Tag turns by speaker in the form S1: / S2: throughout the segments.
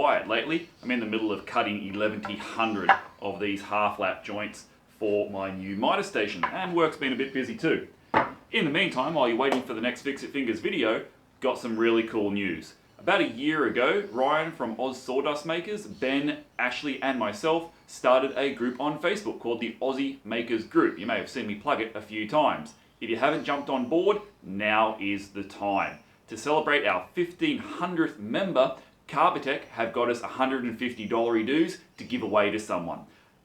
S1: quiet lately. I'm in the middle of cutting 1100 of these half-lap joints for my new miter station, and work's been a bit busy too. In the meantime, while you're waiting for the next Fixit Fingers video, got some really cool news. About a year ago, Ryan from Oz Sawdust Makers, Ben, Ashley and myself started a group on Facebook called the Aussie Makers Group. You may have seen me plug it a few times. If you haven't jumped on board, now is the time. To celebrate our 1500th member, Carbatec have got us $150 dues to give away to someone.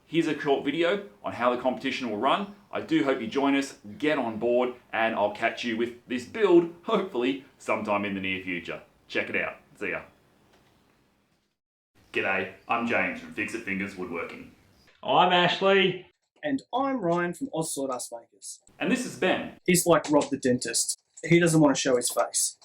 S1: Here's a short video on how the competition will run. I do hope you join us, get on board, and I'll catch you with this build, hopefully, sometime in the near future. Check it out. See ya. G'day, I'm James from Fixit Fingers Woodworking.
S2: I'm Ashley.
S3: And I'm Ryan from Oz Sawdust Makers.
S1: And this is Ben.
S3: He's like Rob the dentist. He doesn't want to show his face.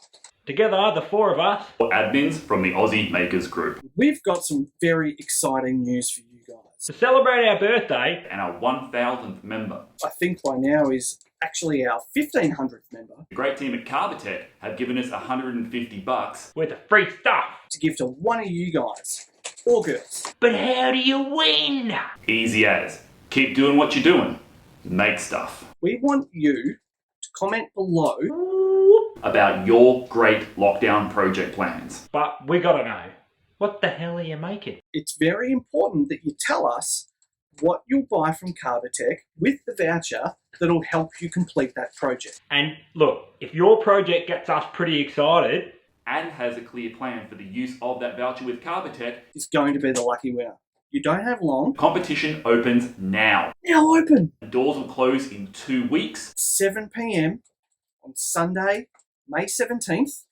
S2: Together, the four of us,
S1: Admins from the Aussie Makers Group.
S3: We've got some very exciting news for you guys.
S2: to celebrate our birthday,
S1: And our 1000th member.
S3: I think by now is actually our 1500th member
S1: The great team at Carbatec have given us $150
S2: with the free stuff.
S3: to give to one of you guys, or girls.
S2: But how do you win?
S1: Easy as. Keep doing what you're doing. Make stuff.
S3: We want you to comment below
S1: About your great lockdown project plans.
S2: But we gotta know, what the hell are you making?
S3: It's very important that you tell us what you'll buy from Carbatec with the voucher that'll help you complete that project.
S2: And look, if your project gets us pretty excited,
S1: And has a clear plan for the use of that voucher with Carbatec.
S3: Is going to be the lucky winner. You don't have long.
S1: Competition opens now.
S3: Now open!
S1: The doors will close in 2 weeks.
S3: 7 p.m. on Sunday, May 17th.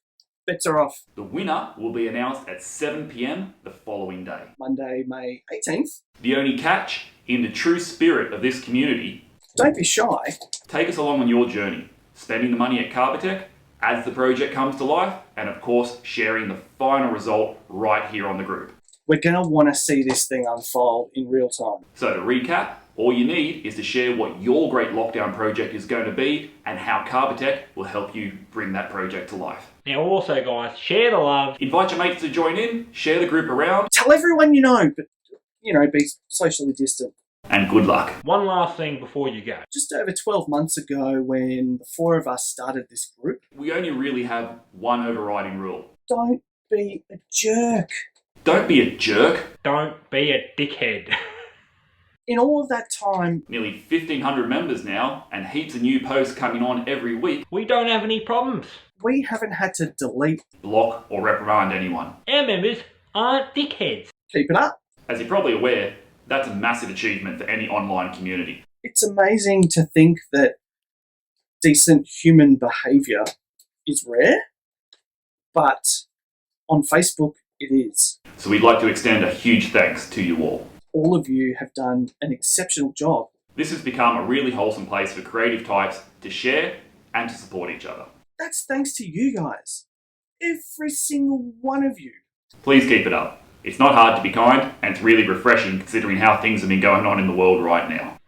S3: Bets are off.
S1: The winner will be announced at 7 p.m. the following day.
S3: Monday, May 18th.
S1: The only catch, in the true spirit of this community,
S3: Don't be shy.
S1: take us along on your journey, spending the money at Carbatec as the project comes to life, and of course sharing the final result right here on the group.
S3: We're going to want to see this thing unfold in real time.
S1: So to recap, all you need is to share what your great lockdown project is going to be and how Carbatec will help you bring that project to life.
S2: now also guys, share the love.
S1: Invite your mates to join in, share the group around,
S3: Tell everyone you know, but, be socially distant.
S1: and good luck.
S2: One last thing before you go.
S3: Just over 12 months ago, when the four of us started this group,
S1: We only really have one overriding rule.
S3: don't be a jerk.
S1: Don't be a jerk.
S2: Don't be a dickhead.
S3: In all of that time,
S1: Nearly 1,500 members now, and heaps of new posts coming on every week.
S2: We don't have any problems.
S3: we haven't had to delete.
S1: Block or reprimand anyone.
S2: Our members aren't dickheads.
S3: Keep it up.
S1: As you're probably aware, that's a massive achievement for any online community.
S3: It's amazing to think that decent human behaviour is rare, but on Facebook it is.
S1: So we'd like to extend a huge thanks to you all.
S3: All of you have done an exceptional job.
S1: This has become a really wholesome place for creative types to share and to support each other.
S3: That's thanks to you guys. Every single one of you.
S1: Please keep it up. It's not hard to be kind, and it's really refreshing considering how things have been going on in the world right now.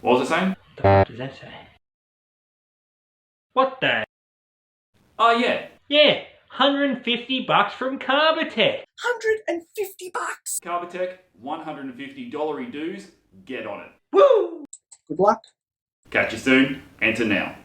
S1: What was it saying?
S2: What does that say? What the?
S1: Oh yeah,
S2: Yeah, $150 from Carbatec.
S3: $150.
S1: Carbatec, $150 dues, get on it.
S2: Woo!
S3: Good luck.
S1: Catch you soon, enter now.